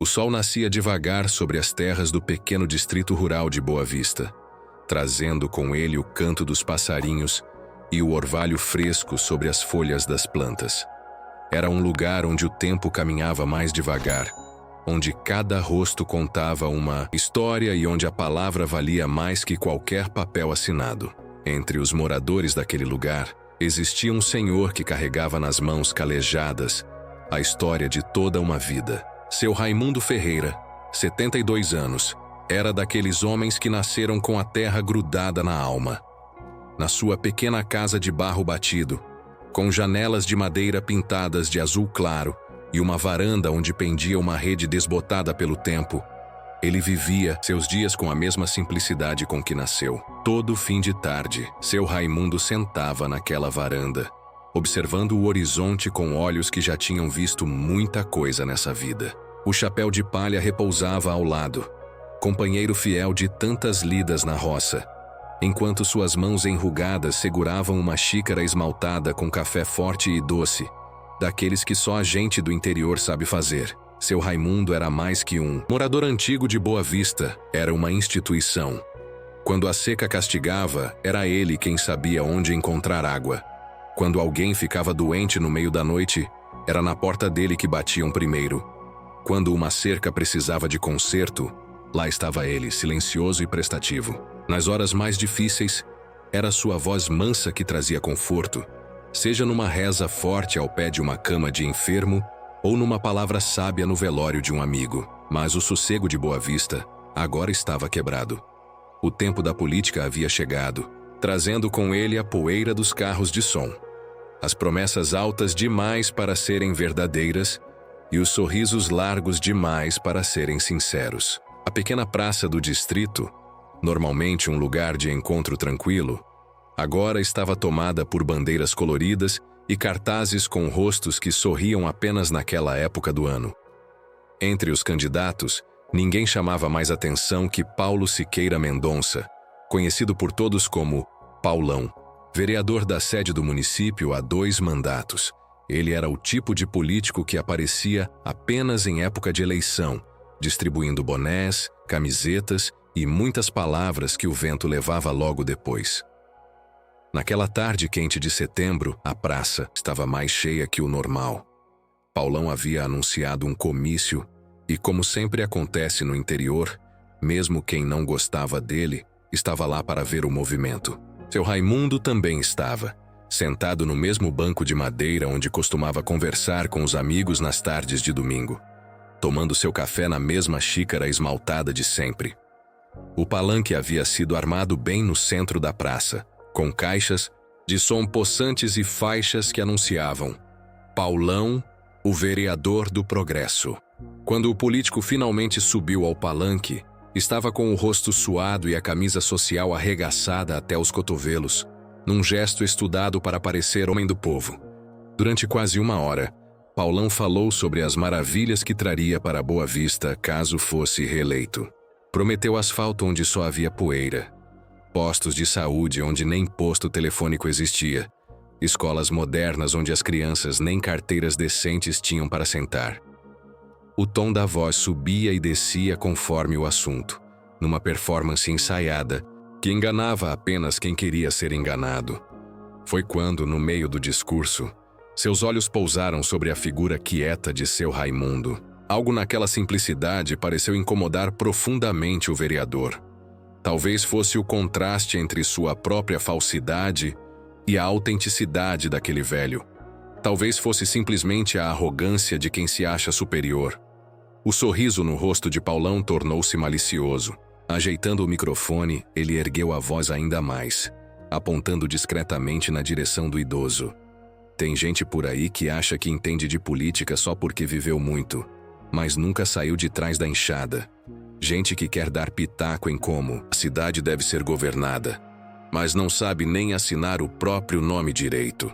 O sol nascia devagar sobre as terras do pequeno distrito rural de Boa Vista, trazendo com ele o canto dos passarinhos e o orvalho fresco sobre as folhas das plantas. Era um lugar onde o tempo caminhava mais devagar, onde cada rosto contava uma história e onde a palavra valia mais que qualquer papel assinado. Entre os moradores daquele lugar, existia um senhor que carregava nas mãos calejadas a história de toda uma vida. Seu Raimundo Ferreira, 72 anos, era daqueles homens que nasceram com a terra grudada na alma. Na sua pequena casa de barro batido, com janelas de madeira pintadas de azul claro e uma varanda onde pendia uma rede desbotada pelo tempo, ele vivia seus dias com a mesma simplicidade com que nasceu. Todo fim de tarde, seu Raimundo sentava naquela varanda, observando o horizonte com olhos que já tinham visto muita coisa nessa vida. O chapéu de palha repousava ao lado, companheiro fiel de tantas lidas na roça, enquanto suas mãos enrugadas seguravam uma xícara esmaltada com café forte e doce, daqueles que só a gente do interior sabe fazer. Seu Raimundo era mais que um morador antigo de Boa Vista, era uma instituição. Quando a seca castigava, era ele quem sabia onde encontrar água. Quando alguém ficava doente no meio da noite, era na porta dele que batiam primeiro. Quando uma cerca precisava de conserto, lá estava ele, silencioso e prestativo. Nas horas mais difíceis, era sua voz mansa que trazia conforto, seja numa reza forte ao pé de uma cama de enfermo ou numa palavra sábia no velório de um amigo. Mas o sossego de Boa Vista agora estava quebrado. O tempo da política havia chegado, trazendo com ele a poeira dos carros de som, as promessas altas demais para serem verdadeiras e os sorrisos largos demais para serem sinceros. A pequena praça do distrito, normalmente um lugar de encontro tranquilo, agora estava tomada por bandeiras coloridas e cartazes com rostos que sorriam apenas naquela época do ano. Entre os candidatos, ninguém chamava mais atenção que Paulo Siqueira Mendonça, conhecido por todos como Paulão, vereador da sede do município há 2 mandatos. Ele era o tipo de político que aparecia apenas em época de eleição, distribuindo bonés, camisetas e muitas palavras que o vento levava logo depois. Naquela tarde quente de setembro, a praça estava mais cheia que o normal. Paulão havia anunciado um comício e, como sempre acontece no interior, mesmo quem não gostava dele estava lá para ver o movimento. Seu Raimundo também estava, sentado no mesmo banco de madeira onde costumava conversar com os amigos nas tardes de domingo, tomando seu café na mesma xícara esmaltada de sempre. O palanque havia sido armado bem no centro da praça, com caixas de som possantes e faixas que anunciavam Paulão, o vereador do progresso. Quando o político finalmente subiu ao palanque, estava com o rosto suado e a camisa social arregaçada até os cotovelos, num gesto estudado para parecer homem do povo. Durante quase 1 hora, Paulão falou sobre as maravilhas que traria para Boa Vista caso fosse reeleito. Prometeu asfalto onde só havia poeira, postos de saúde onde nem posto telefônico existia, escolas modernas onde as crianças nem carteiras decentes tinham para sentar. O tom da voz subia e descia conforme o assunto, numa performance ensaiada que enganava apenas quem queria ser enganado. Foi quando, no meio do discurso, seus olhos pousaram sobre a figura quieta de seu Raimundo. Algo naquela simplicidade pareceu incomodar profundamente o vereador. Talvez fosse o contraste entre sua própria falsidade e a autenticidade daquele velho. Talvez fosse simplesmente a arrogância de quem se acha superior. O sorriso no rosto de Paulão tornou-se malicioso. Ajeitando o microfone, ele ergueu a voz ainda mais, apontando discretamente na direção do idoso. Tem gente por aí que acha que entende de política só porque viveu muito, mas nunca saiu de trás da enxada. Gente que quer dar pitaco em como a cidade deve ser governada, mas não sabe nem assinar o próprio nome direito.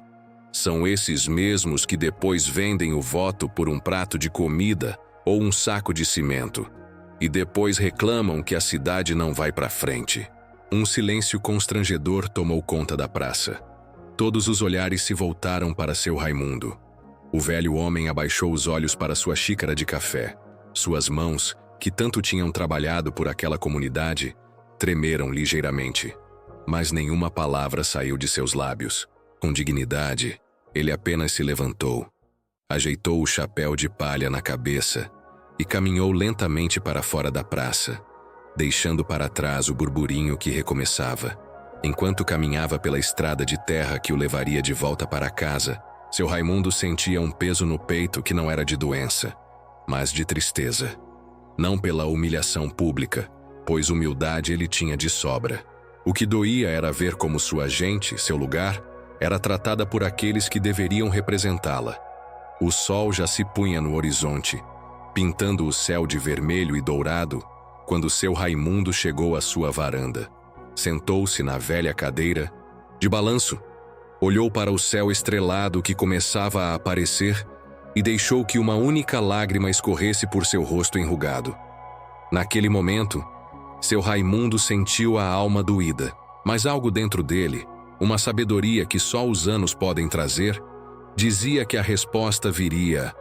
São esses mesmos que depois vendem o voto por um prato de comida ou um saco de cimento, e depois reclamam que a cidade não vai para frente. Um silêncio constrangedor tomou conta da praça. Todos os olhares se voltaram para seu Raimundo. O velho homem abaixou os olhos para sua xícara de café. Suas mãos, que tanto tinham trabalhado por aquela comunidade, tremeram ligeiramente. Mas nenhuma palavra saiu de seus lábios. Com dignidade, ele apenas se levantou, ajeitou o chapéu de palha na cabeça e caminhou lentamente para fora da praça, deixando para trás o burburinho que recomeçava. Enquanto caminhava pela estrada de terra que o levaria de volta para casa, seu Raimundo sentia um peso no peito que não era de doença, mas de tristeza. Não pela humilhação pública, pois humildade ele tinha de sobra. O que doía era ver como sua gente, seu lugar, era tratada por aqueles que deveriam representá-la. O sol já se punha no horizonte, pintando o céu de vermelho e dourado, quando seu Raimundo chegou à sua varanda. Sentou-se na velha cadeira, de balanço, olhou para o céu estrelado que começava a aparecer e deixou que uma única lágrima escorresse por seu rosto enrugado. Naquele momento, seu Raimundo sentiu a alma doída, mas algo dentro dele, uma sabedoria que só os anos podem trazer, dizia que a resposta viria,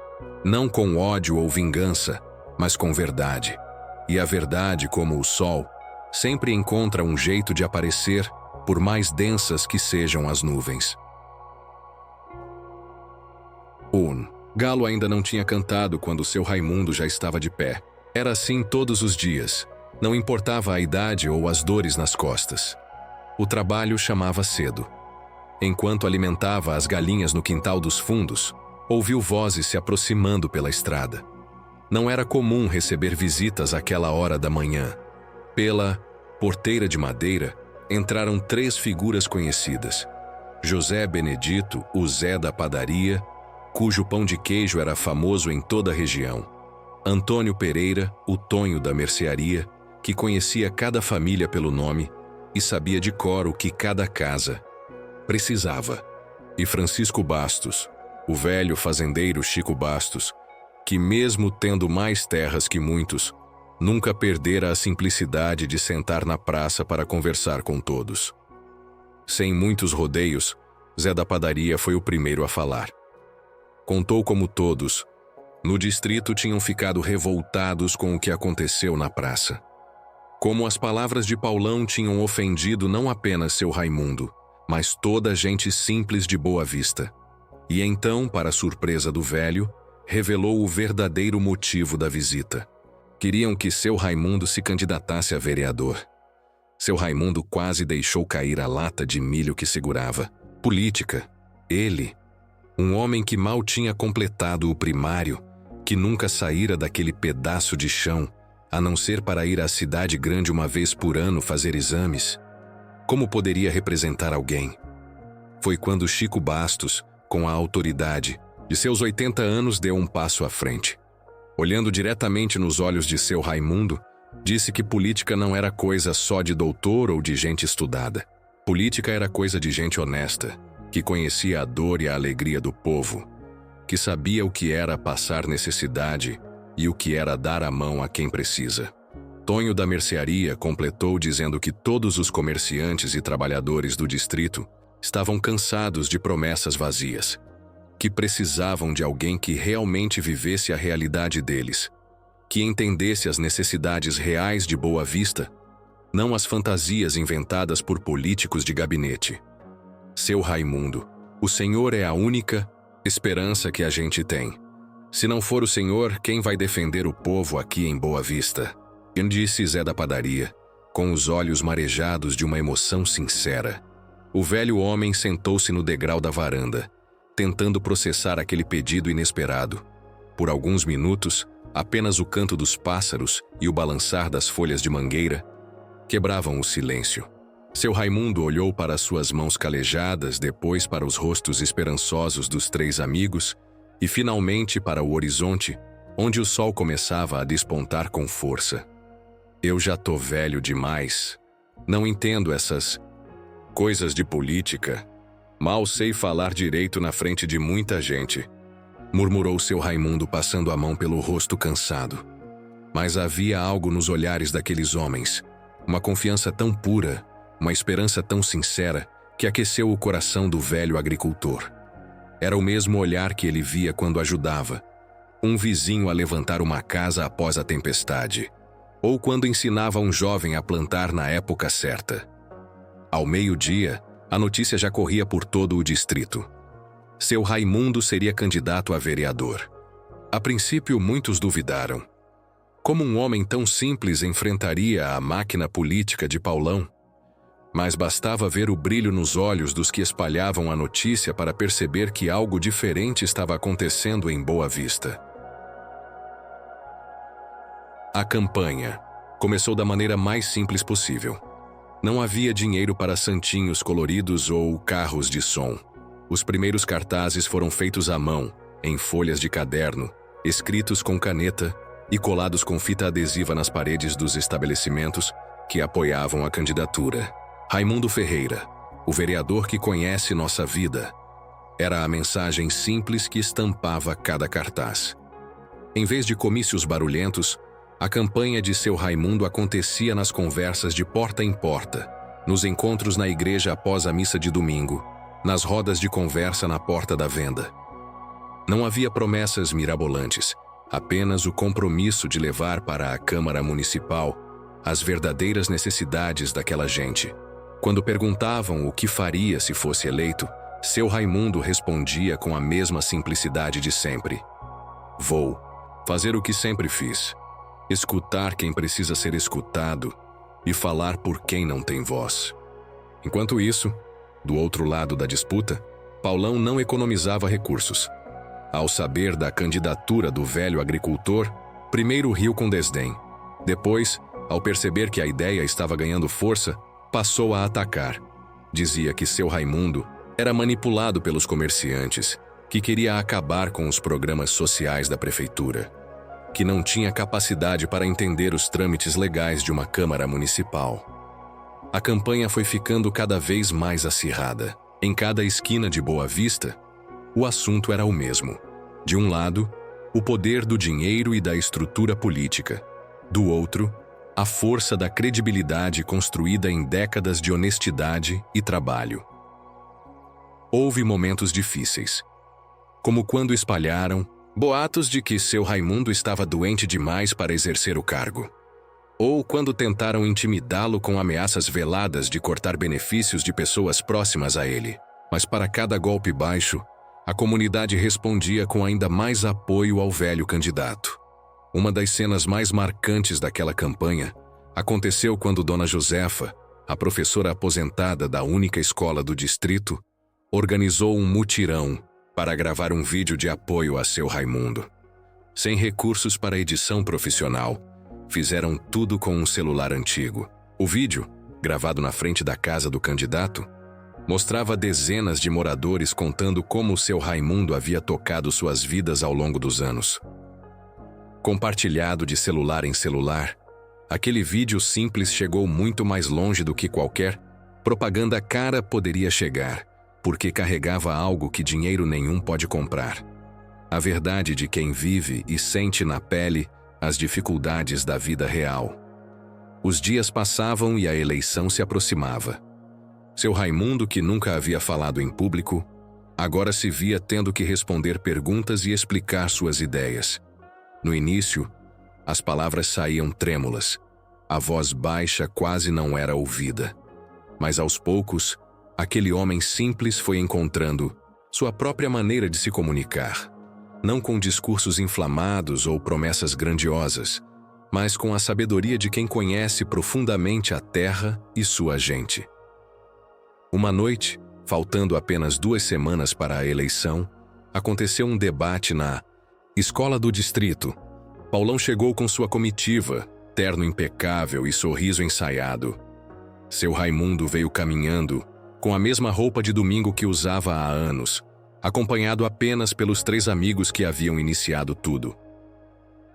não com ódio ou vingança, mas com verdade. E a verdade, como o sol, sempre encontra um jeito de aparecer, por mais densas que sejam as nuvens. O galo ainda não tinha cantado quando seu Raimundo já estava de pé. Era assim todos os dias. Não importava a idade ou as dores nas costas. O trabalho chamava cedo. Enquanto alimentava as galinhas no quintal dos fundos, ouviu vozes se aproximando pela estrada. Não era comum receber visitas àquela hora da manhã. Pela porteira de madeira, entraram 3 figuras conhecidas. José Benedito, o Zé da padaria, cujo pão de queijo era famoso em toda a região. Antônio Pereira, o Tonho da mercearia, que conhecia cada família pelo nome e sabia de cor o que cada casa precisava. E Francisco Bastos, o velho fazendeiro Chico Bastos, que mesmo tendo mais terras que muitos, nunca perdera a simplicidade de sentar na praça para conversar com todos. Sem muitos rodeios, Zé da padaria foi o primeiro a falar. Contou como todos, no distrito, tinham ficado revoltados com o que aconteceu na praça. Como as palavras de Paulão tinham ofendido não apenas seu Raimundo, mas toda a gente simples de Boa Vista. E então, para surpresa do velho, revelou o verdadeiro motivo da visita. Queriam que seu Raimundo se candidatasse a vereador. Seu Raimundo quase deixou cair a lata de milho que segurava. Política. Ele, um homem que mal tinha completado o primário, que nunca saíra daquele pedaço de chão, a não ser para ir à cidade grande uma vez por ano fazer exames. Como poderia representar alguém? Foi quando Chico Bastos, com a autoridade de seus 80 anos, deu um passo à frente. Olhando diretamente nos olhos de seu Raimundo, disse que política não era coisa só de doutor ou de gente estudada. Política era coisa de gente honesta, que conhecia a dor e a alegria do povo, que sabia o que era passar necessidade e o que era dar a mão a quem precisa. Tonho da mercearia completou dizendo que todos os comerciantes e trabalhadores do distrito estavam cansados de promessas vazias, que precisavam de alguém que realmente vivesse a realidade deles, que entendesse as necessidades reais de Boa Vista, não as fantasias inventadas por políticos de gabinete. Seu Raimundo, o Senhor é a única esperança que a gente tem. Se não for o Senhor, quem vai defender o povo aqui em Boa Vista? Disse Zé da padaria, com os olhos marejados de uma emoção sincera. O velho homem sentou-se no degrau da varanda, tentando processar aquele pedido inesperado. Por alguns minutos, apenas o canto dos pássaros e o balançar das folhas de mangueira quebravam o silêncio. Seu Raimundo olhou para suas mãos calejadas, depois para os rostos esperançosos dos 3 amigos e finalmente para o horizonte, onde o sol começava a despontar com força. Eu já tô velho demais. Não entendo essas coisas de política. Mal sei falar direito na frente de muita gente, murmurou seu Raimundo passando a mão pelo rosto cansado. Mas havia algo nos olhares daqueles homens, uma confiança tão pura, uma esperança tão sincera, que aqueceu o coração do velho agricultor. Era o mesmo olhar que ele via quando ajudava, um vizinho a levantar uma casa após a tempestade, ou quando ensinava um jovem a plantar na época certa. Ao meio-dia, a notícia já corria por todo o distrito. Seu Raimundo seria candidato a vereador. A princípio, muitos duvidaram. Como um homem tão simples enfrentaria a máquina política de Paulão? Mas bastava ver o brilho nos olhos dos que espalhavam a notícia para perceber que algo diferente estava acontecendo em Boa Vista. A campanha começou da maneira mais simples possível. Não havia dinheiro para santinhos coloridos ou carros de som. Os primeiros cartazes foram feitos à mão, em folhas de caderno, escritos com caneta e colados com fita adesiva nas paredes dos estabelecimentos que apoiavam a candidatura. Raimundo Ferreira, o vereador que conhece nossa vida, era a mensagem simples que estampava cada cartaz. Em vez de comícios barulhentos, a campanha de seu Raimundo acontecia nas conversas de porta em porta, nos encontros na igreja após a missa de domingo, nas rodas de conversa na porta da venda. Não havia promessas mirabolantes, apenas o compromisso de levar para a Câmara Municipal as verdadeiras necessidades daquela gente. Quando perguntavam o que faria se fosse eleito, seu Raimundo respondia com a mesma simplicidade de sempre. Vou fazer o que sempre fiz. Escutar quem precisa ser escutado e falar por quem não tem voz. Enquanto isso, do outro lado da disputa, Paulão não economizava recursos. Ao saber da candidatura do velho agricultor, primeiro riu com desdém. Depois, ao perceber que a ideia estava ganhando força, passou a atacar. Dizia que seu Raimundo era manipulado pelos comerciantes, que queria acabar com os programas sociais da prefeitura, que não tinha capacidade para entender os trâmites legais de uma Câmara Municipal. A campanha foi ficando cada vez mais acirrada. Em cada esquina de Boa Vista, o assunto era o mesmo. De um lado, o poder do dinheiro e da estrutura política. Do outro, a força da credibilidade construída em décadas de honestidade e trabalho. Houve momentos difíceis, como quando espalharam boatos de que seu Raimundo estava doente demais para exercer o cargo, ou quando tentaram intimidá-lo com ameaças veladas de cortar benefícios de pessoas próximas a ele. Mas para cada golpe baixo, a comunidade respondia com ainda mais apoio ao velho candidato. Uma das cenas mais marcantes daquela campanha aconteceu quando Dona Josefa, a professora aposentada da única escola do distrito, organizou um mutirão para gravar um vídeo de apoio a seu Raimundo. Sem recursos para edição profissional, fizeram tudo com um celular antigo. O vídeo, gravado na frente da casa do candidato, mostrava dezenas de moradores contando como seu Raimundo havia tocado suas vidas ao longo dos anos. Compartilhado de celular em celular, aquele vídeo simples chegou muito mais longe do que qualquer propaganda cara poderia chegar, porque carregava algo que dinheiro nenhum pode comprar. A verdade de quem vive e sente na pele as dificuldades da vida real. Os dias passavam e a eleição se aproximava. Seu Raimundo, que nunca havia falado em público, agora se via tendo que responder perguntas e explicar suas ideias. No início, as palavras saíam trêmulas. A voz baixa quase não era ouvida. Mas aos poucos, aquele homem simples foi encontrando sua própria maneira de se comunicar. Não com discursos inflamados ou promessas grandiosas, mas com a sabedoria de quem conhece profundamente a terra e sua gente. Uma noite, faltando apenas 2 semanas para a eleição, aconteceu um debate na escola do distrito. Paulão chegou com sua comitiva, terno impecável e sorriso ensaiado. Seu Raimundo veio caminhando, com a mesma roupa de domingo que usava há anos, acompanhado apenas pelos 3 amigos que haviam iniciado tudo.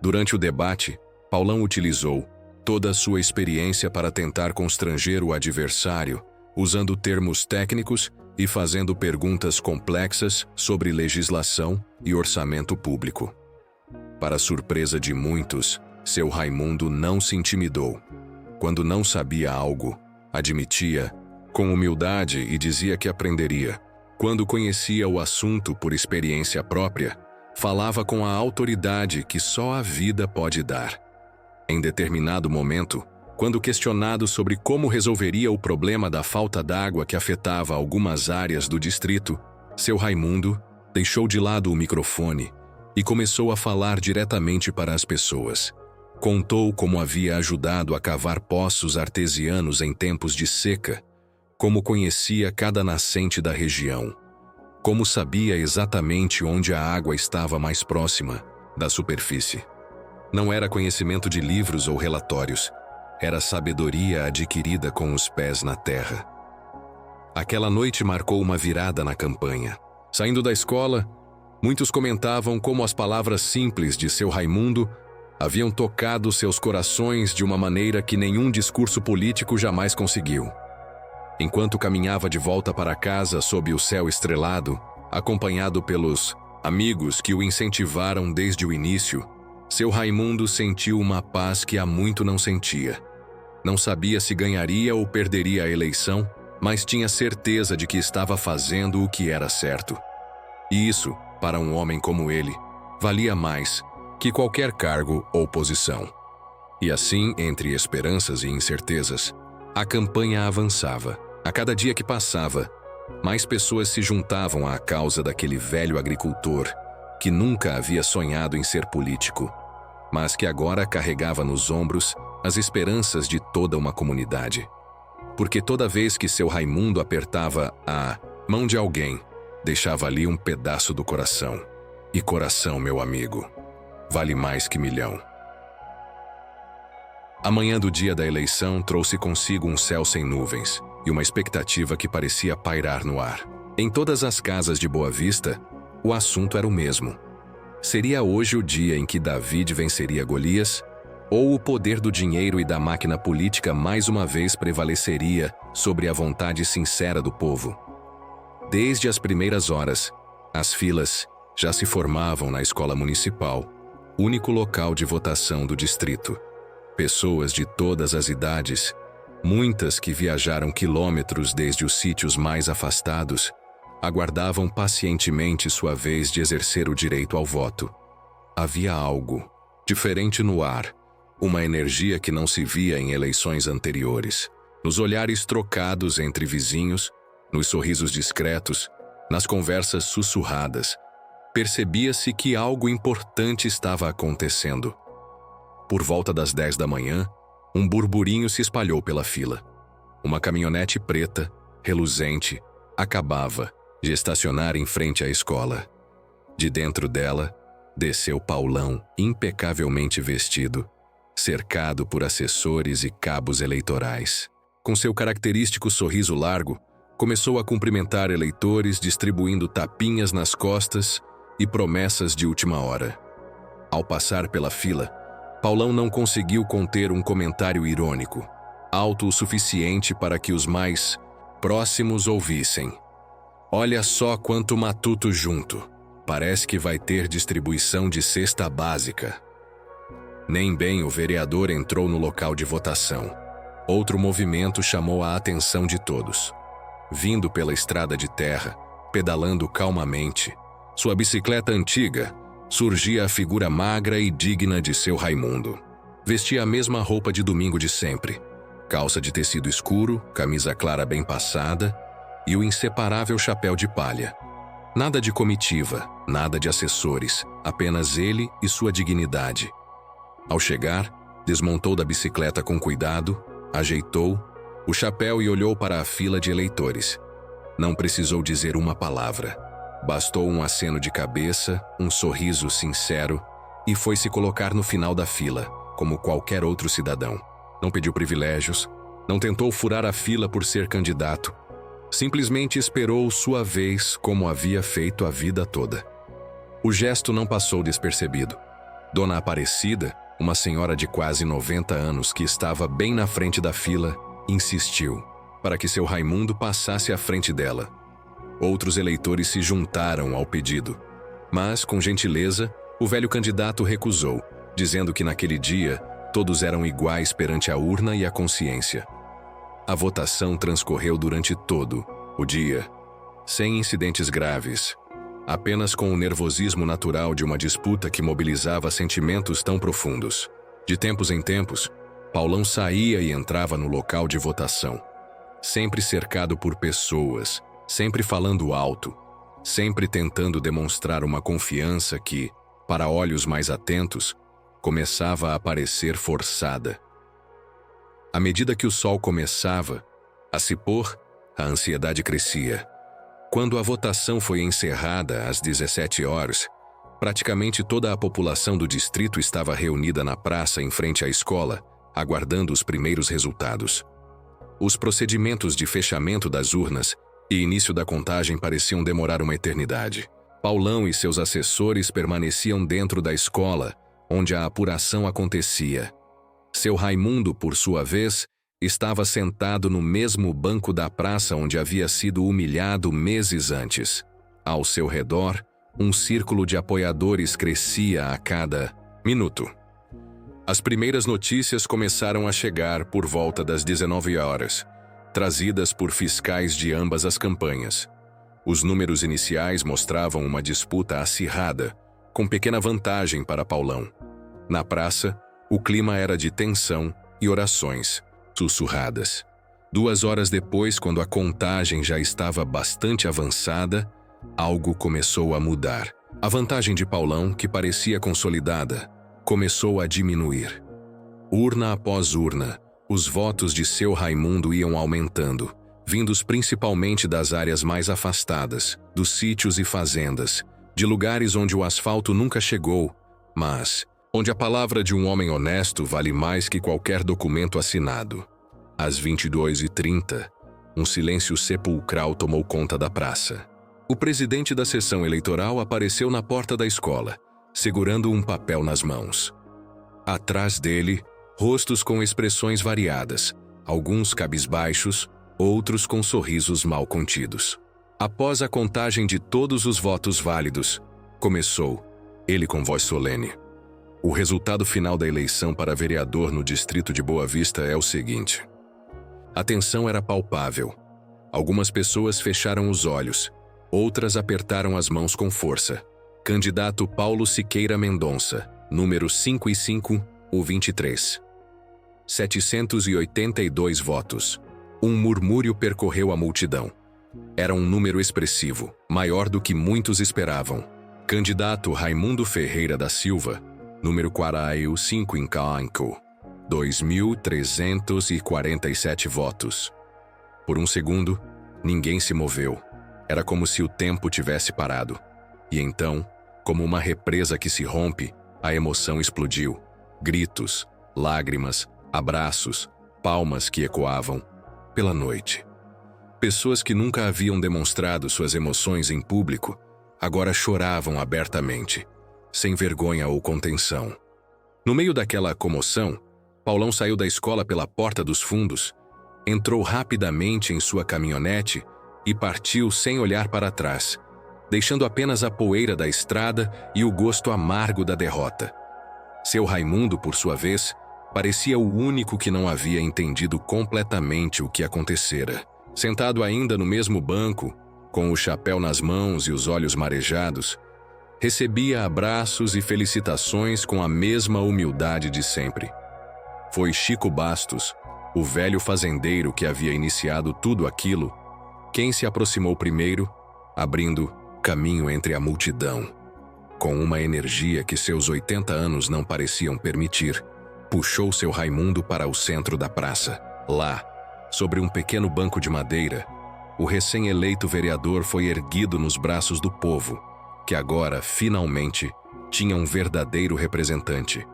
Durante o debate, Paulão utilizou toda a sua experiência para tentar constranger o adversário, usando termos técnicos e fazendo perguntas complexas sobre legislação e orçamento público. Para surpresa de muitos, seu Raimundo não se intimidou. Quando não sabia algo, admitia, com humildade, e dizia que aprenderia. Quando conhecia o assunto por experiência própria, Falava com a autoridade que só a vida pode dar. Em determinado momento, quando questionado sobre como resolveria o problema da falta d'água que afetava algumas áreas do distrito, seu Raimundo deixou de lado o microfone e começou a falar diretamente para as pessoas. Contou como havia ajudado a cavar poços artesianos em tempos de seca, como conhecia cada nascente da região, como sabia exatamente onde a água estava mais próxima da superfície. Não era conhecimento de livros ou relatórios, era sabedoria adquirida com os pés na terra. Aquela noite marcou uma virada na campanha. Saindo da escola, muitos comentavam como as palavras simples de seu Raimundo haviam tocado seus corações de uma maneira que nenhum discurso político jamais conseguiu. Enquanto caminhava de volta para casa sob o céu estrelado, acompanhado pelos amigos que o incentivaram desde o início, seu Raimundo sentiu uma paz que há muito não sentia. Não sabia se ganharia ou perderia a eleição, mas tinha certeza de que estava fazendo o que era certo. E isso, para um homem como ele, valia mais que qualquer cargo ou posição. E assim, entre esperanças e incertezas, a campanha avançava. A cada dia que passava, mais pessoas se juntavam à causa daquele velho agricultor que nunca havia sonhado em ser político, mas que agora carregava nos ombros as esperanças de toda uma comunidade. Porque toda vez que seu Raimundo apertava a mão de alguém, deixava ali um pedaço do coração. E coração, meu amigo, vale mais que milhão. A manhã do dia da eleição trouxe consigo um céu sem nuvens e uma expectativa que parecia pairar no ar. Em todas as casas de Boa Vista, o assunto era o mesmo. Seria hoje o dia em que David venceria Golias, ou o poder do dinheiro e da máquina política mais uma vez prevaleceria sobre a vontade sincera do povo? Desde as primeiras horas, as filas já se formavam na escola municipal, único local de votação do distrito. Pessoas de todas as idades, muitas que viajaram quilômetros desde os sítios mais afastados, aguardavam pacientemente sua vez de exercer o direito ao voto. Havia algo diferente no ar, uma energia que não se via em eleições anteriores, nos olhares trocados entre vizinhos, nos sorrisos discretos, nas conversas sussurradas. Percebia-se que algo importante estava acontecendo. Por volta das 10 da manhã, um burburinho se espalhou pela fila. Uma caminhonete preta, reluzente, acabava de estacionar em frente à escola. De dentro dela, desceu Paulão, impecavelmente vestido, cercado por assessores e cabos eleitorais. Com seu característico sorriso largo, começou a cumprimentar eleitores, distribuindo tapinhas nas costas e promessas de última hora. Ao passar pela fila, Paulão não conseguiu conter um comentário irônico, alto o suficiente para que os mais próximos ouvissem. Olha só quanto matuto junto. Parece que vai ter distribuição de cesta básica. Nem bem o vereador entrou no local de votação. Outro movimento chamou a atenção de todos. Vindo pela estrada de terra, pedalando calmamente, sua bicicleta antiga, surgia a figura magra e digna de seu Raimundo. Vestia a mesma roupa de domingo de sempre, calça de tecido escuro, camisa clara bem passada e o inseparável chapéu de palha. Nada de comitiva, nada de assessores, apenas ele e sua dignidade. Ao chegar, desmontou da bicicleta com cuidado, ajeitou o chapéu e olhou para a fila de eleitores. Não precisou dizer uma palavra. Bastou um aceno de cabeça, um sorriso sincero e foi se colocar no final da fila, como qualquer outro cidadão. Não pediu privilégios, não tentou furar a fila por ser candidato. Simplesmente esperou sua vez como havia feito a vida toda. O gesto não passou despercebido. Dona Aparecida, uma senhora de quase 90 anos que estava bem na frente da fila, insistiu para que seu Raimundo passasse à frente dela. Outros eleitores se juntaram ao pedido, mas, com gentileza, o velho candidato recusou, dizendo que naquele dia todos eram iguais perante a urna e a consciência. A votação transcorreu durante todo o dia, sem incidentes graves. apenas com o nervosismo natural de uma disputa que mobilizava sentimentos tão profundos. De tempos em tempos, Paulão saía e entrava no local de votação, sempre cercado por pessoas, sempre falando alto, sempre tentando demonstrar uma confiança que, para olhos mais atentos, começava a parecer forçada. À medida que o sol começava a se pôr, a ansiedade crescia. Quando a votação foi encerrada às 17 horas, praticamente toda a população do distrito estava reunida na praça em frente à escola, aguardando os primeiros resultados. Os procedimentos de fechamento das urnas e início da contagem pareciam demorar uma eternidade. Paulão e seus assessores permaneciam dentro da escola, onde a apuração acontecia. Seu Raimundo, por sua vez, estava sentado no mesmo banco da praça onde havia sido humilhado meses antes. Ao seu redor, um círculo de apoiadores crescia a cada minuto. As primeiras notícias começaram a chegar por volta das 19 horas, trazidas por fiscais de ambas as campanhas. Os números iniciais mostravam uma disputa acirrada, com pequena vantagem para Paulão. Na praça, o clima era de tensão e orações sussurradas. 2 horas depois, quando a contagem já estava bastante avançada, algo começou a mudar. A vantagem de Paulão, que parecia consolidada, começou a diminuir. Urna após urna, os votos de seu Raimundo iam aumentando, vindos principalmente das áreas mais afastadas, dos sítios e fazendas, de lugares onde o asfalto nunca chegou, mas onde a palavra de um homem honesto vale mais que qualquer documento assinado. Às 22h30, um silêncio sepulcral tomou conta da praça. O presidente da sessão eleitoral apareceu na porta da escola, segurando um papel nas mãos. Atrás dele, rostos com expressões variadas, alguns cabisbaixos, outros com sorrisos mal contidos. Após a contagem de todos os votos válidos, começou, ele com voz solene. O resultado final da eleição para vereador no distrito de Boa Vista é o seguinte. A tensão era palpável. Algumas pessoas fecharam os olhos, outras apertaram as mãos com força. Candidato Paulo Siqueira Mendonça, número 553. 782 votos. Um murmúrio percorreu a multidão. Era um número expressivo, maior do que muitos esperavam. Candidato Raimundo Ferreira da Silva, número 45, 2.347 votos. Por um segundo, ninguém se moveu. Era como se o tempo tivesse parado. E então, como uma represa que se rompe, a emoção explodiu. Gritos, lágrimas, abraços, palmas que ecoavam pela noite. Pessoas que nunca haviam demonstrado suas emoções em público, agora choravam abertamente, sem vergonha ou contenção. No meio daquela comoção, Paulão saiu da escola pela porta dos fundos, entrou rapidamente em sua caminhonete e partiu sem olhar para trás, deixando apenas a poeira da estrada e o gosto amargo da derrota. Seu Raimundo, por sua vez, parecia o único que não havia entendido completamente o que acontecera. Sentado ainda no mesmo banco, com o chapéu nas mãos e os olhos marejados, recebia abraços e felicitações com a mesma humildade de sempre. Foi Chico Bastos, o velho fazendeiro que havia iniciado tudo aquilo, quem se aproximou primeiro, abrindo caminho entre a multidão. Com uma energia que seus 80 anos não pareciam permitir, puxou seu Raimundo para o centro da praça. Lá, sobre um pequeno banco de madeira, o recém-eleito vereador foi erguido nos braços do povo, que agora, finalmente, tinha um verdadeiro representante.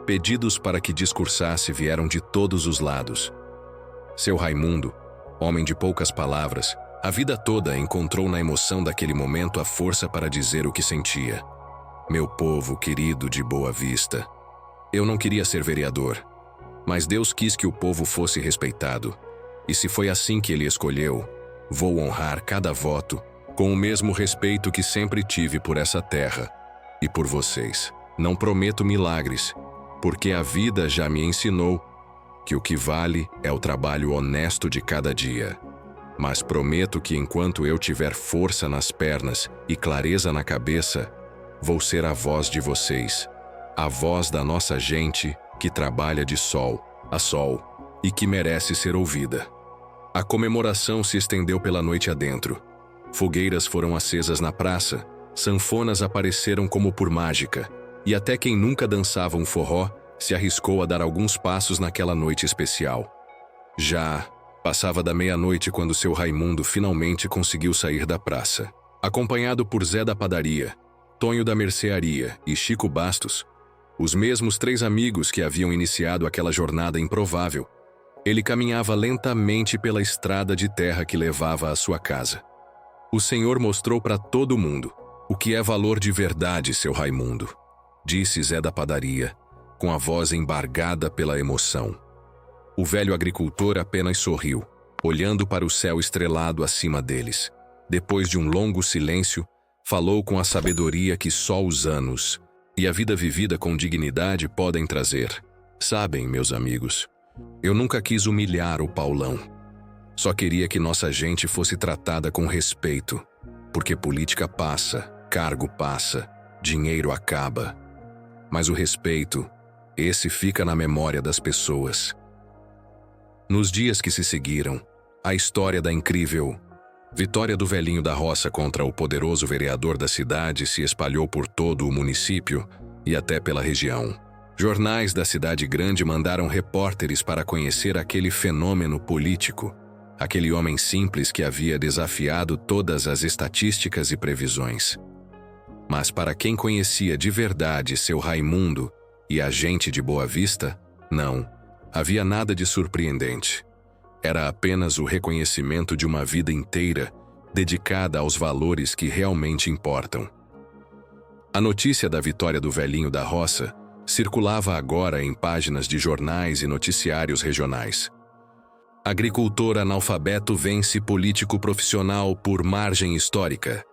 Pedidos para que discursasse vieram de todos os lados. Seu Raimundo, homem de poucas palavras, a vida toda encontrou na emoção daquele momento a força para dizer o que sentia. Meu povo querido de Boa Vista, eu não queria ser vereador, mas Deus quis que o povo fosse respeitado, e se foi assim que ele escolheu, vou honrar cada voto com o mesmo respeito que sempre tive por essa terra e por vocês. Não prometo milagres, porque a vida já me ensinou que o que vale é o trabalho honesto de cada dia. Mas prometo que enquanto eu tiver força nas pernas e clareza na cabeça, vou ser a voz de vocês, a voz da nossa gente que trabalha de sol a sol e que merece ser ouvida. A comemoração se estendeu pela noite adentro. Fogueiras foram acesas na praça, sanfonas apareceram como por mágica, e até quem nunca dançava um forró se arriscou a dar alguns passos naquela noite especial. Já passava da meia-noite quando seu Raimundo finalmente conseguiu sair da praça. Acompanhado por Zé da padaria, Tonho da mercearia e Chico Bastos, os mesmos 3 amigos que haviam iniciado aquela jornada improvável, ele caminhava lentamente pela estrada de terra que levava à sua casa. O Senhor mostrou para todo mundo o que é valor de verdade, seu Raimundo, disse Zé da padaria, com a voz embargada pela emoção. O velho agricultor apenas sorriu, olhando para o céu estrelado acima deles. Depois de um longo silêncio, falou com a sabedoria que só os anos e a vida vivida com dignidade podem trazer. Sabem, meus amigos, eu nunca quis humilhar o Paulão. Só queria que nossa gente fosse tratada com respeito, porque política passa, cargo passa, dinheiro acaba. Mas o respeito, esse fica na memória das pessoas. Nos dias que se seguiram, a história da incrível vitória do velhinho da roça contra o poderoso vereador da cidade se espalhou por todo o município e até pela região. Jornais da cidade grande mandaram repórteres para conhecer aquele fenômeno político, aquele homem simples que havia desafiado todas as estatísticas e previsões. Mas para quem conhecia de verdade seu Raimundo e a gente de Boa Vista, não havia nada de surpreendente. Era apenas o reconhecimento de uma vida inteira dedicada aos valores que realmente importam. A notícia da vitória do velhinho da roça circulava agora em páginas de jornais e noticiários regionais. Agricultor analfabeto vence político profissional por margem histórica.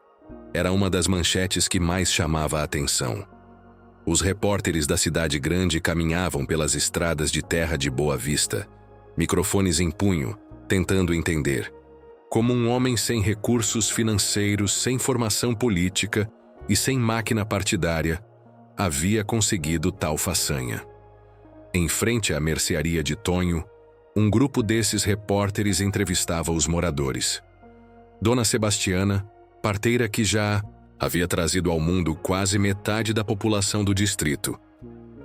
Era uma das manchetes que mais chamava a atenção. Os repórteres da cidade grande caminhavam pelas estradas de terra de Boa Vista, microfones em punho, tentando entender como um homem sem recursos financeiros, sem formação política e sem máquina partidária havia conseguido tal façanha. Em frente à mercearia de Tonho, um grupo desses repórteres entrevistava os moradores. Dona Sebastiana, parteira que já havia trazido ao mundo quase metade da população do distrito,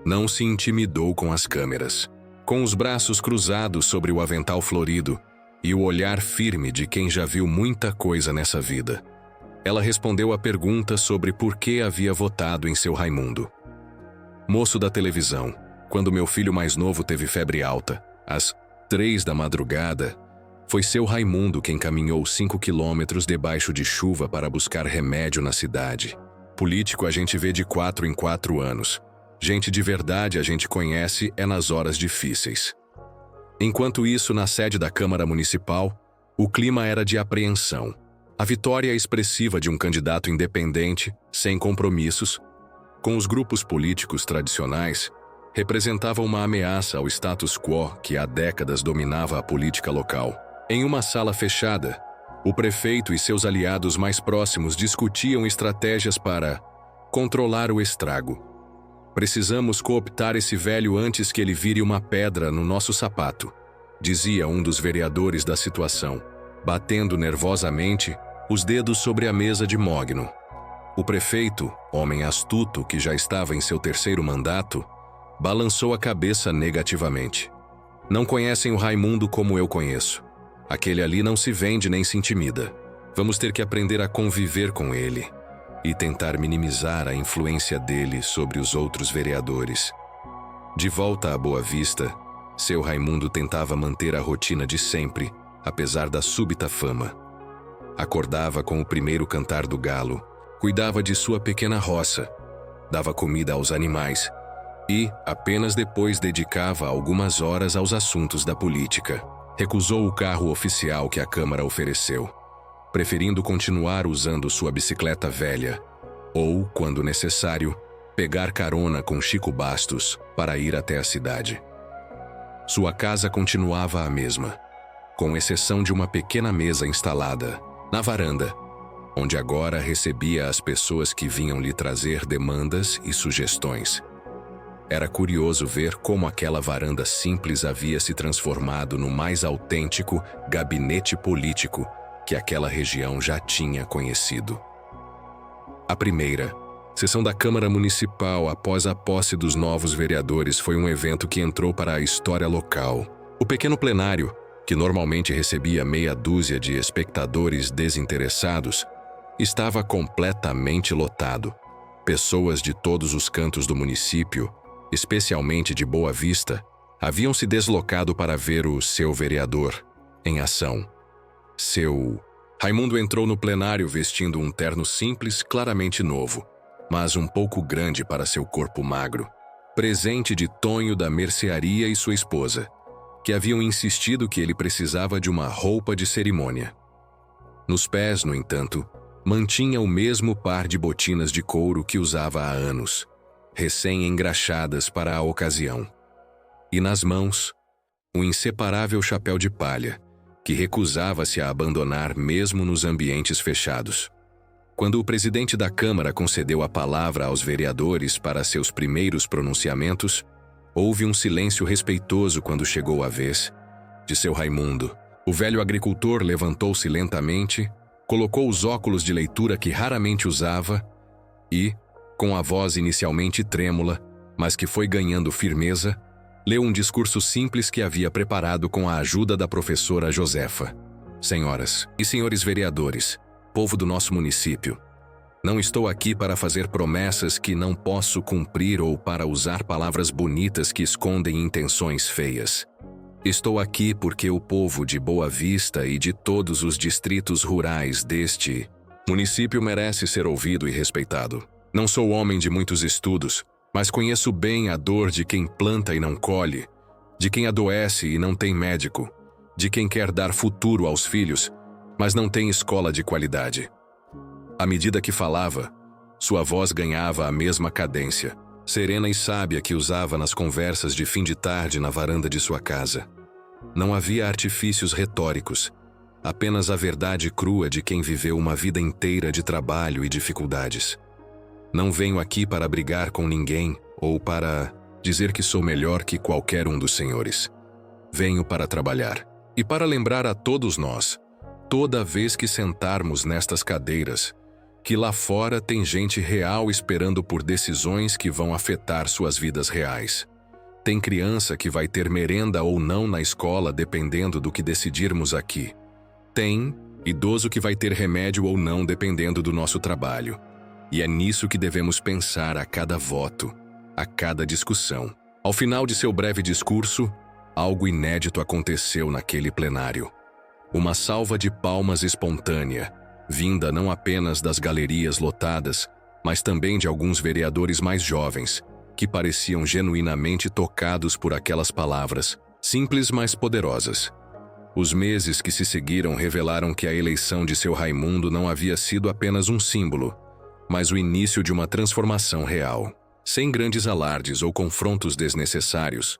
não se intimidou com as câmeras. Com os braços cruzados sobre o avental florido e o olhar firme de quem já viu muita coisa nessa vida, ela respondeu a pergunta sobre por que havia votado em seu Raimundo. Moço da televisão, quando meu filho mais novo teve febre alta, às 3 da madrugada, foi seu Raimundo quem caminhou 5 quilômetros debaixo de chuva para buscar remédio na cidade. Político a gente vê de 4 em 4 anos. Gente de verdade a gente conhece é nas horas difíceis. Enquanto isso, na sede da Câmara Municipal, o clima era de apreensão. A vitória expressiva de um candidato independente, sem compromissos, com os grupos políticos tradicionais, representava uma ameaça ao status quo que há décadas dominava a política local. Em uma sala fechada, o prefeito e seus aliados mais próximos discutiam estratégias para controlar o estrago. Precisamos cooptar esse velho antes que ele vire uma pedra no nosso sapato, dizia um dos vereadores da situação, batendo nervosamente os dedos sobre a mesa de mogno. O prefeito, homem astuto que já estava em seu 3º mandato, balançou a cabeça negativamente. Não conhecem o Raimundo como eu conheço. Aquele ali não se vende nem se intimida. Vamos ter que aprender a conviver com ele e tentar minimizar a influência dele sobre os outros vereadores. De volta à Boa Vista, seu Raimundo tentava manter a rotina de sempre, apesar da súbita fama. Acordava com o primeiro cantar do galo, cuidava de sua pequena roça, dava comida aos animais e, apenas depois, dedicava algumas horas aos assuntos da política. Recusou o carro oficial que a Câmara ofereceu, preferindo continuar usando sua bicicleta velha ou, quando necessário, pegar carona com Chico Bastos para ir até a cidade. Sua casa continuava a mesma. com exceção de uma pequena mesa instalada na varanda, onde agora recebia as pessoas que vinham lhe trazer demandas e sugestões. Era curioso ver como aquela varanda simples havia se transformado no mais autêntico gabinete político que aquela região já tinha conhecido. A primeira sessão da Câmara Municipal após a posse dos novos vereadores foi um evento que entrou para a história local. O pequeno plenário, que normalmente recebia meia dúzia de espectadores desinteressados, estava completamente lotado. Pessoas de todos os cantos do município, especialmente de Boa Vista, haviam se deslocado para ver o seu vereador em ação. Raimundo entrou no plenário vestindo um terno simples, claramente novo, mas um pouco grande para seu corpo magro, presente de Tonho da mercearia e sua esposa, que haviam insistido que ele precisava de uma roupa de cerimônia. Nos pés, no entanto, mantinha o mesmo par de botinas de couro que usava há anos, recém-engraxadas para a ocasião. E nas mãos, um inseparável chapéu de palha, que recusava-se a abandonar mesmo nos ambientes fechados. Quando o presidente da Câmara concedeu a palavra aos vereadores para seus primeiros pronunciamentos, houve um silêncio respeitoso quando chegou a vez de seu Raimundo. O velho agricultor levantou-se lentamente, colocou os óculos de leitura que raramente usava e, com a voz inicialmente trêmula, mas que foi ganhando firmeza, leu um discurso simples que havia preparado com a ajuda da professora Josefa. Senhoras e senhores vereadores, povo do nosso município, não estou aqui para fazer promessas que não posso cumprir ou para usar palavras bonitas que escondem intenções feias. Estou aqui porque o povo de Boa Vista e de todos os distritos rurais deste município merece ser ouvido e respeitado. Não sou homem de muitos estudos, mas conheço bem a dor de quem planta e não colhe, de quem adoece e não tem médico, de quem quer dar futuro aos filhos, mas não tem escola de qualidade. À medida que falava, sua voz ganhava a mesma cadência, serena e sábia que usava nas conversas de fim de tarde na varanda de sua casa. Não havia artifícios retóricos, apenas a verdade crua de quem viveu uma vida inteira de trabalho e dificuldades. Não venho aqui para brigar com ninguém ou para dizer que sou melhor que qualquer um dos senhores. Venho para trabalhar e para lembrar a todos nós, toda vez que sentarmos nestas cadeiras, que lá fora tem gente real esperando por decisões que vão afetar suas vidas reais. Tem criança que vai ter merenda ou não na escola dependendo do que decidirmos aqui. Tem idoso que vai ter remédio ou não dependendo do nosso trabalho. E é nisso que devemos pensar a cada voto, a cada discussão. Ao final de seu breve discurso, algo inédito aconteceu naquele plenário. Uma salva de palmas espontânea, vinda não apenas das galerias lotadas, mas também de alguns vereadores mais jovens, que pareciam genuinamente tocados por aquelas palavras, simples mas poderosas. Os meses que se seguiram revelaram que a eleição de seu Raimundo não havia sido apenas um símbolo, mas o início de uma transformação real. Sem grandes alardes ou confrontos desnecessários,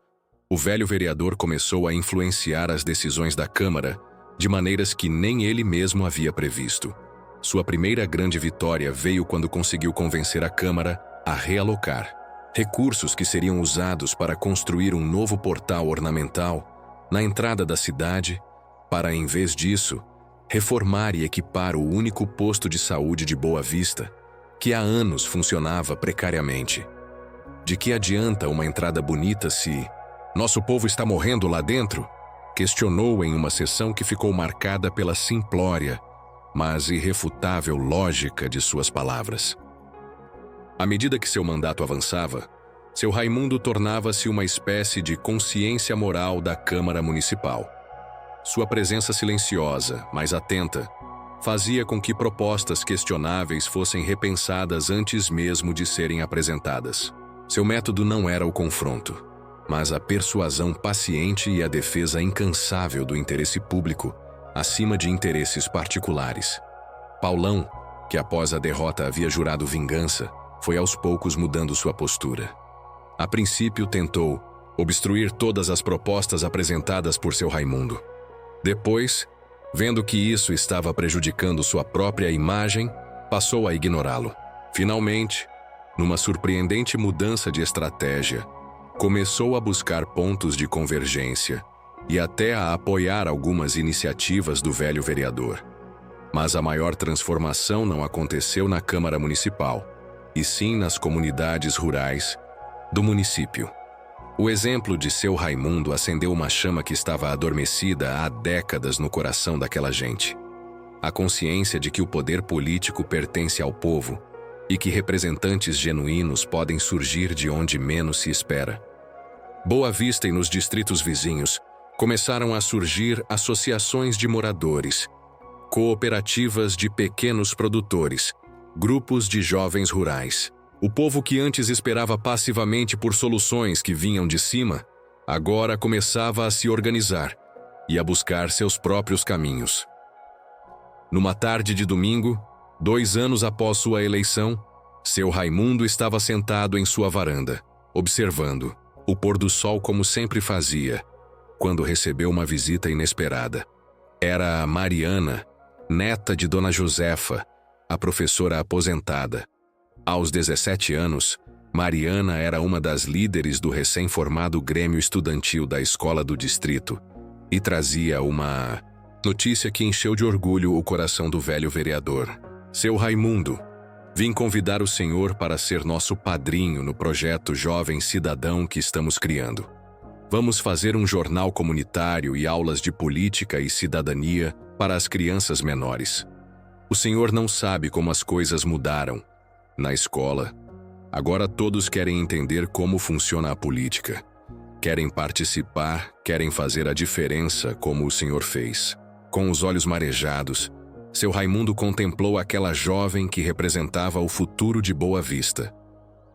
o velho vereador começou a influenciar as decisões da Câmara de maneiras que nem ele mesmo havia previsto. Sua primeira grande vitória veio quando conseguiu convencer a Câmara a realocar recursos que seriam usados para construir um novo portal ornamental na entrada da cidade, para, em vez disso, reformar e equipar o único posto de saúde de Boa Vista, que há anos funcionava precariamente. De que adianta uma entrada bonita se nosso povo está morrendo lá dentro? Questionou em uma sessão que ficou marcada pela simplória, mas irrefutável lógica de suas palavras. À medida que seu mandato avançava, seu Raimundo tornava-se uma espécie de consciência moral da Câmara Municipal. Sua presença silenciosa, mas atenta, fazia com que propostas questionáveis fossem repensadas antes mesmo de serem apresentadas. Seu método não era o confronto, mas a persuasão paciente e a defesa incansável do interesse público, acima de interesses particulares. Paulão, que após a derrota havia jurado vingança, foi aos poucos mudando sua postura. A princípio tentou obstruir todas as propostas apresentadas por seu Raimundo. Depois, vendo que isso estava prejudicando sua própria imagem, passou a ignorá-lo. Finalmente, numa surpreendente mudança de estratégia, começou a buscar pontos de convergência e até a apoiar algumas iniciativas do velho vereador. Mas a maior transformação não aconteceu na Câmara Municipal, e sim nas comunidades rurais do município. O exemplo de seu Raimundo acendeu uma chama que estava adormecida há décadas no coração daquela gente. A consciência de que o poder político pertence ao povo e que representantes genuínos podem surgir de onde menos se espera. Boa Vista e nos distritos vizinhos começaram a surgir associações de moradores, cooperativas de pequenos produtores, grupos de jovens rurais. O povo que antes esperava passivamente por soluções que vinham de cima, agora começava a se organizar e a buscar seus próprios caminhos. Numa tarde de domingo, 2 anos após sua eleição, seu Raimundo estava sentado em sua varanda, observando o pôr do sol como sempre fazia, quando recebeu uma visita inesperada. Era a Mariana, neta de Dona Josefa, a professora aposentada. Aos 17 anos, Mariana era uma das líderes do recém-formado Grêmio Estudantil da escola do distrito e trazia uma notícia que encheu de orgulho o coração do velho vereador. Seu Raimundo, vim convidar o senhor para ser nosso padrinho no projeto Jovem Cidadão que estamos criando. Vamos fazer um jornal comunitário e aulas de política e cidadania para as crianças menores. O senhor não sabe como as coisas mudaram. Na escola, agora todos querem entender como funciona a política. Querem participar, querem fazer a diferença como o senhor fez. Com os olhos marejados, seu Raimundo contemplou aquela jovem que representava o futuro de Boa Vista.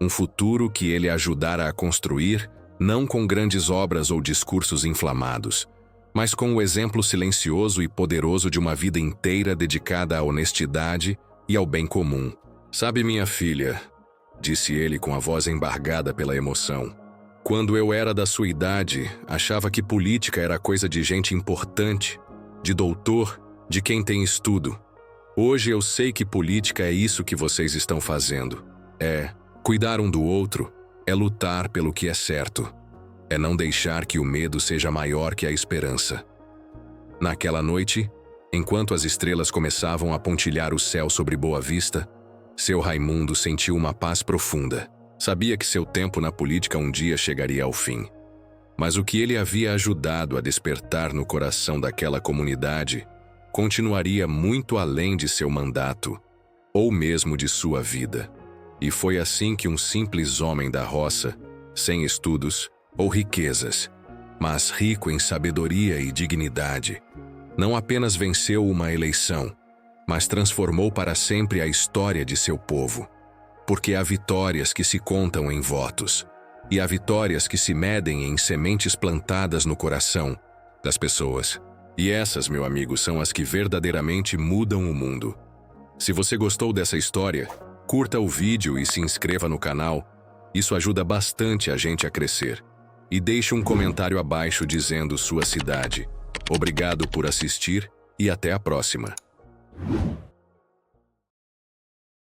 Um futuro que ele ajudara a construir, não com grandes obras ou discursos inflamados, mas com o exemplo silencioso e poderoso de uma vida inteira dedicada à honestidade e ao bem comum. Sabe, minha filha, disse ele com a voz embargada pela emoção, quando eu era da sua idade, achava que política era coisa de gente importante, de doutor, de quem tem estudo. Hoje eu sei que política é isso que vocês estão fazendo. É cuidar um do outro, é lutar pelo que é certo. É não deixar que o medo seja maior que a esperança. Naquela noite, enquanto as estrelas começavam a pontilhar o céu sobre Boa Vista, seu Raimundo sentiu uma paz profunda. Sabia que seu tempo na política um dia chegaria ao fim. Mas o que ele havia ajudado a despertar no coração daquela comunidade continuaria muito além de seu mandato, ou mesmo de sua vida. E foi assim que um simples homem da roça, sem estudos ou riquezas, mas rico em sabedoria e dignidade, não apenas venceu uma eleição, mas transformou para sempre a história de seu povo. Porque há vitórias que se contam em votos, e há vitórias que se medem em sementes plantadas no coração das pessoas. E essas, meu amigo, são as que verdadeiramente mudam o mundo. Se você gostou dessa história, curta o vídeo e se inscreva no canal. Isso ajuda bastante a gente a crescer. E deixe um comentário abaixo dizendo sua cidade. Obrigado por assistir e até a próxima.